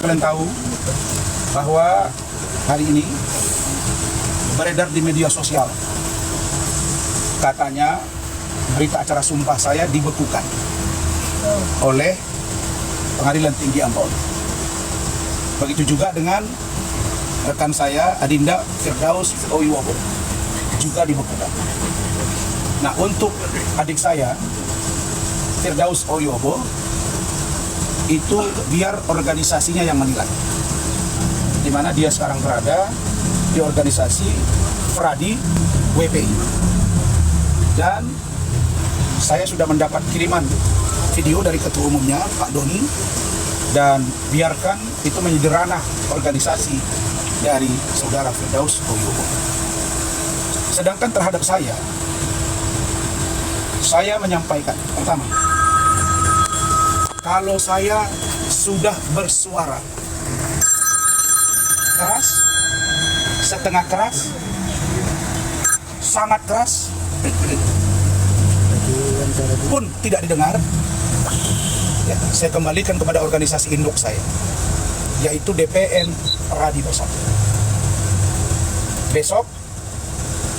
Kalian tahu bahwa hari ini beredar di media sosial, katanya berita acara sumpah saya dibekukan oleh Pengadilan Tinggi Ambon. Begitu juga dengan rekan saya Adinda Firdaus Oyobo juga dibekukan. Nah, untuk adik saya Firdaus Oyobo itu biar organisasinya yang menilai, di mana dia sekarang berada di organisasi Fradi WPI. Dan saya sudah mendapat kiriman video dari ketua umumnya Pak Doni, dan biarkan itu menjadi ranah organisasi dari saudara Firdaus Oyobo. Sedangkan terhadap saya menyampaikan, pertama, kalau saya sudah bersuara keras, setengah keras, sangat keras, pun tidak didengar, ya, saya kembalikan kepada organisasi induk saya, yaitu DPN Pradi Bersatu. Besok,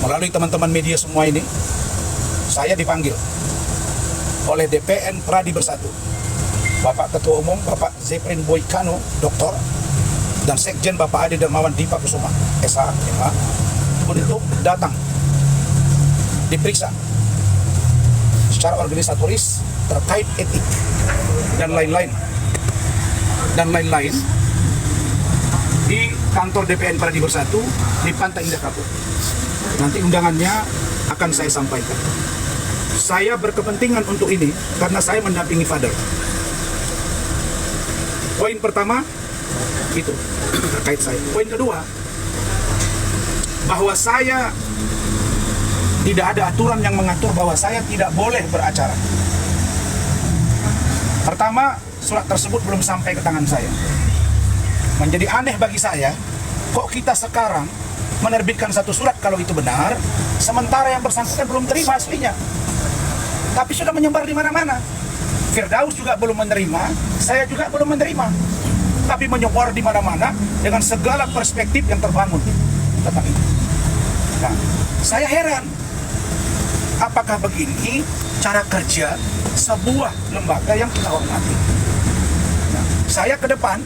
melalui teman-teman media semua ini, saya dipanggil oleh DPN Pradi Bersatu, Bapak Ketua Umum, Bapak Zeprin Boykano, Doktor, dan Sekjen Bapak Ade Darmawan Dipa Kusuma, SH, MH, untuk datang diperiksa secara organisatoris terkait etik dan lain-lain di kantor DPN Pradi Bersatu di Pantai Indah Kapuk. Nanti undangannya akan saya sampaikan. Saya berkepentingan untuk ini karena saya mendampingi Fadel. Poin pertama itu terkait saya. Poin kedua, bahwa saya tidak ada aturan yang mengatur bahwa saya tidak boleh beracara. Pertama, surat tersebut belum sampai ke tangan saya. Menjadi aneh bagi saya, kok kita sekarang menerbitkan satu surat kalau itu benar, sementara yang bersangkutan belum terima aslinya, tapi sudah menyebar di mana-mana. Firdaus juga belum menerima, saya juga belum menerima, tapi menyebar di mana-mana dengan segala perspektif yang terbangun tentang itu. Nah, saya heran, apakah begini cara kerja sebuah lembaga yang kita hormati? Nah, saya ke depan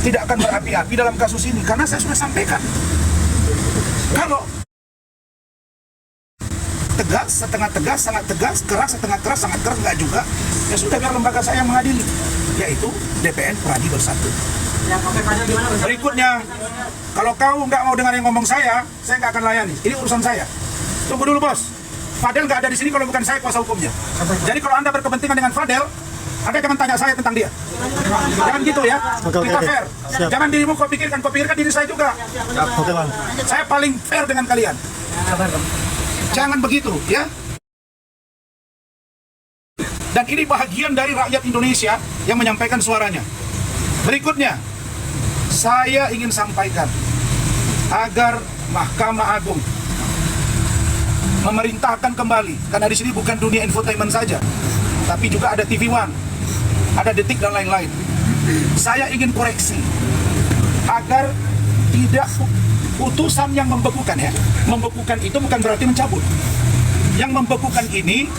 tidak akan berapi-api dalam kasus ini karena saya sudah sampaikan, kalau tegas, setengah tegas, sangat tegas, keras, setengah keras, sangat keras, enggak juga, ya sudah biar lembaga saya mengadili, yaitu DPN Pradi Bersatu. Berikutnya, kalau kau nggak mau dengar yang ngomong saya nggak akan layani. Ini urusan saya. Tunggu dulu, bos. Fadel nggak ada di sini kalau bukan saya kuasa hukumnya. Jadi kalau Anda berkepentingan dengan Fadel, Anda jangan tanya saya tentang dia. Jangan gitu ya. Kita fair. Jangan dirimu kau pikirkan diri saya juga. Saya paling fair dengan kalian. Jangan begitu, ya. Dan ini bahagian dari rakyat Indonesia yang menyampaikan suaranya. Berikutnya, saya ingin sampaikan agar Mahkamah Agung memerintahkan kembali, karena di sini bukan dunia infotainment saja, tapi juga ada TV One, ada Detik dan lain-lain. Saya ingin koreksi agar tidak putusan yang membekukan, ya. Membekukan itu bukan berarti mencabut. Yang membekukan ini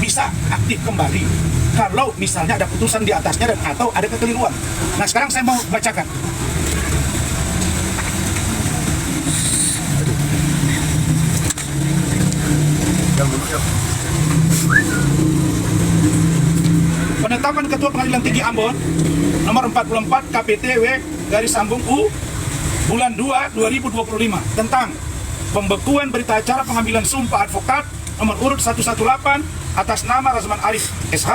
bisa aktif kembali kalau misalnya ada putusan di atasnya dan atau ada kekeliruan. Nah, sekarang saya mau bacakan. Penetapan Ketua Pengadilan Tinggi Ambon nomor 44 KPTW garis sambung U bulan 2 2025 tentang pembekuan berita acara pengambilan sumpah advokat nomor urut 118 atas nama Razman Arif SH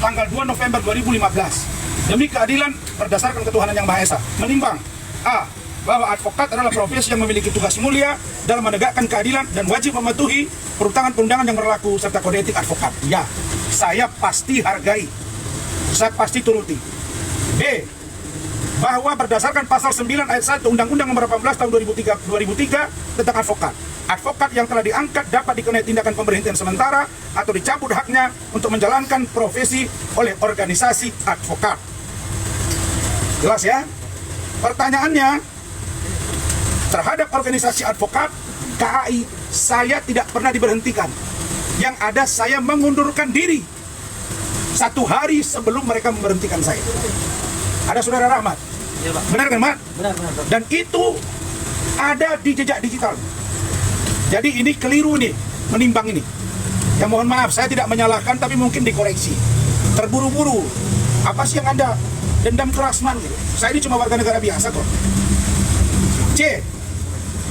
tanggal 2 November 2015 demi keadilan berdasarkan ketuhanan yang Maha Esa, menimbang A. bahwa advokat adalah profesi yang memiliki tugas mulia dalam menegakkan keadilan dan wajib mematuhi perundangan-perundangan yang berlaku serta kode etik advokat. Ya, saya pasti hargai, saya pasti turuti. B. bahwa berdasarkan pasal 9 ayat 1 Undang-Undang nomor 18 tahun 2003 tentang advokat, advokat yang telah diangkat dapat dikenai tindakan pemberhentian sementara atau dicabut haknya untuk menjalankan profesi oleh organisasi advokat. Jelas ya? Pertanyaannya, terhadap organisasi advokat KAI, saya tidak pernah diberhentikan. Yang ada saya mengundurkan diri 1 hari sebelum mereka memberhentikan saya. Ada Saudara Rahmat? Ya, Pak. Benar kan, Mat? Benar. Dan itu ada di jejak digital. Jadi ini keliru nih, menimbang ini. Ya mohon maaf, saya tidak menyalahkan, tapi mungkin dikoreksi. Terburu-buru. Apa sih yang Anda dendam ke Rasman gitu? Saya ini cuma warga negara biasa kok. C.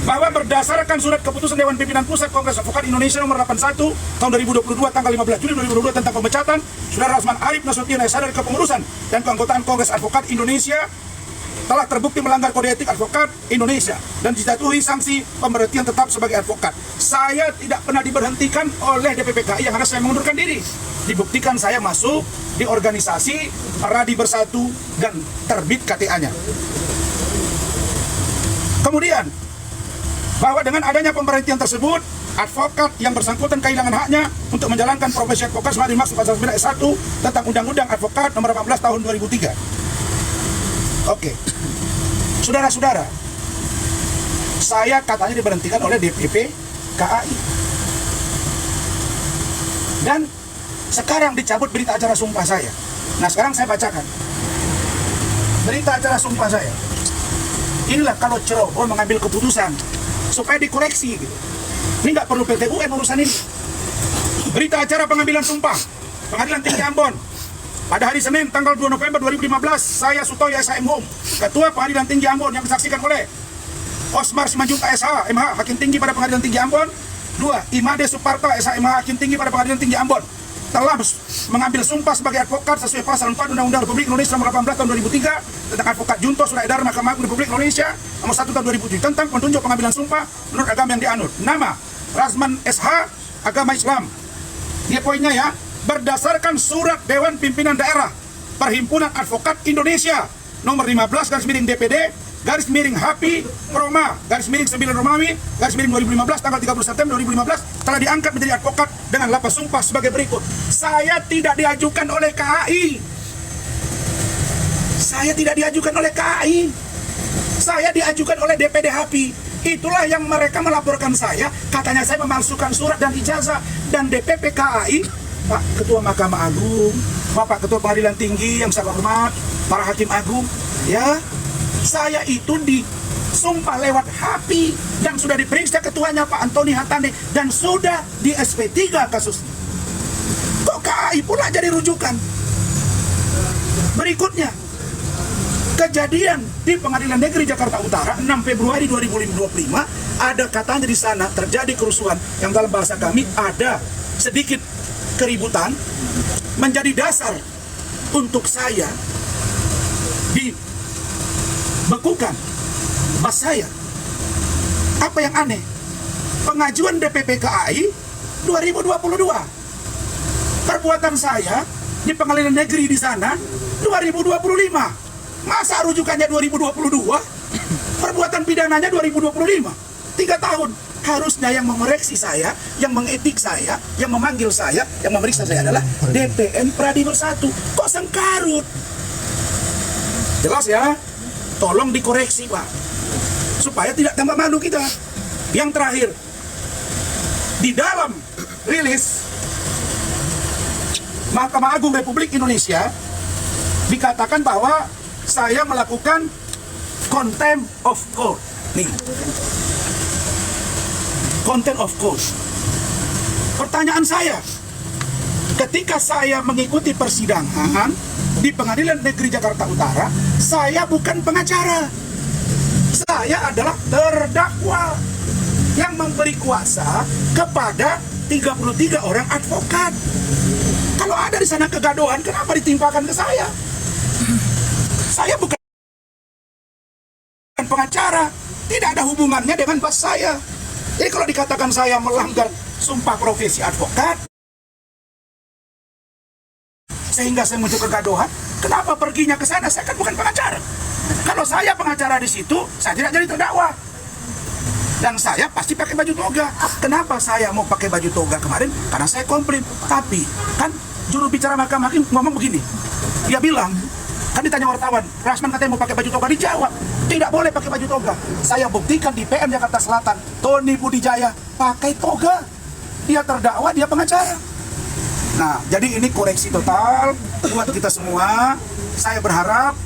Bahwa berdasarkan surat keputusan Dewan Pimpinan Pusat Kongres Advokat Indonesia nomor 81 tahun 2022 tanggal 15 Juli 2022 tentang pemecatan Saudara Rasman Arif Nasution SH dari kepengurusan dan keanggotaan Kongres Advokat Indonesia telah terbukti melanggar kode etik advokat Indonesia dan dijatuhi sanksi pemberhentian tetap sebagai advokat. Saya tidak pernah diberhentikan oleh DPPKI, yang ada saya mengundurkan diri. Dibuktikan saya masuk di organisasi Radi Bersatu dan terbit KTA-nya. Kemudian, bahwa dengan adanya pemberhentian tersebut, advokat yang bersangkutan kehilangan haknya untuk menjalankan profesi advokat sesuai dimaksud pasal 9 ayat 1 tentang Undang-Undang Advokat nomor 18 tahun 2003. Oke. Saudara-saudara, saya katanya diberhentikan oleh DPP KAI. Dan sekarang dicabut berita acara sumpah saya. Nah, sekarang saya bacakan berita acara sumpah saya. Inilah kalau ceroboh mengambil keputusan supaya dikoreksi gitu. Ini nggak perlu PT UN urusan ini. Berita acara pengambilan sumpah Pengadilan Tinggi Ambon pada hari Senin tanggal 2 November 2015, saya Sutoyo SH MHum, Ketua Pengadilan Tinggi Ambon, yang disaksikan oleh Osmar Simanjuntak SH MH, Hakim Tinggi pada Pengadilan Tinggi Ambon. 2. Imade Suparta SH MH, Hakim Tinggi pada Pengadilan Tinggi Ambon, telah mengambil sumpah sebagai advokat sesuai pasal 4 Undang-Undang Republik Indonesia nomor 18 tahun 2003 tentang advokat junto surat edaran Mahkamah Agung Republik Indonesia nomor 1 tahun 2007 tentang penunjuk pengambilan sumpah menurut agama yang dianut. Nama Rasman SH, agama Islam. Dia poinnya ya, berdasarkan surat Dewan Pimpinan Daerah Perhimpunan Advokat Indonesia nomor 15 DPD _HAPI Proma _9 Romawi _2015 tanggal 30 September 2015 telah diangkat menjadi advokat dengan lapas sumpah sebagai berikut. Saya tidak diajukan oleh KAI. Saya tidak diajukan oleh KAI. Saya diajukan oleh DPD HAPI. Itulah yang mereka melaporkan saya, katanya saya memalsukan surat dan ijazah. Dan DPP KAI, Pak Ketua Mahkamah Agung, Bapak Ketua Pengadilan Tinggi yang saya hormat, para Hakim Agung, ya, saya itu disumpah lewat HAPI yang sudah diperiksa ketuanya Pak Antoni Hatane dan sudah di SP3 kasusnya. Kok KAI pula jadi rujukan? Berikutnya, kejadian di Pengadilan Negeri Jakarta Utara 6 Februari 2025, ada katanya di sana terjadi kerusuhan yang dalam bahasa kami ada sedikit keributan, menjadi dasar untuk saya dibekukan mas saya. Apa yang aneh? Pengajuan DPP KAI 2022. Perbuatan saya di Pengadilan Negeri di sana 2025. Masa rujukannya 2022? Perbuatan pidananya 2025. 3 tahun. Harusnya yang memeriksa saya, yang mengetik saya, yang memanggil saya, yang memeriksa saya adalah DPN Pradi Bersatu. Kok sengkarut? Jelas ya? Tolong dikoreksi, Pak, supaya tidak tambah malu kita. Yang terakhir, di dalam rilis Mahkamah Agung Republik Indonesia dikatakan bahwa saya melakukan contempt of court. Nih, contempt of court. Pertanyaan saya, ketika saya mengikuti persidangan di Pengadilan Negeri Jakarta Utara, saya bukan pengacara. Saya adalah terdakwa yang memberi kuasa kepada 33 orang advokat. Kalau ada di sana kegaduhan, kenapa ditimpakan ke saya? Saya bukan pengacara, tidak ada hubungannya dengan bos saya. Jadi kalau dikatakan saya melanggar sumpah profesi advokat sehingga saya muncul kegaduhan, kenapa perginya ke sana? Saya kan bukan pengacara. Kalau saya pengacara di situ, saya tidak jadi terdakwa. Dan saya pasti pakai baju toga. Kenapa saya mau pakai baju toga kemarin? Karena saya komplain. Tapi kan juru bicara Mahkamah Agung ngomong begini. Dia bilang, Kan ditanya wartawan, Rasman katanya mau pakai baju toga, dijawab tidak boleh pakai baju toga. Saya buktikan di PN Jakarta Selatan, Tony Budijaya pakai toga. Dia terdakwa, dia pengacara. Nah, jadi ini koreksi total buat kita semua. Saya berharap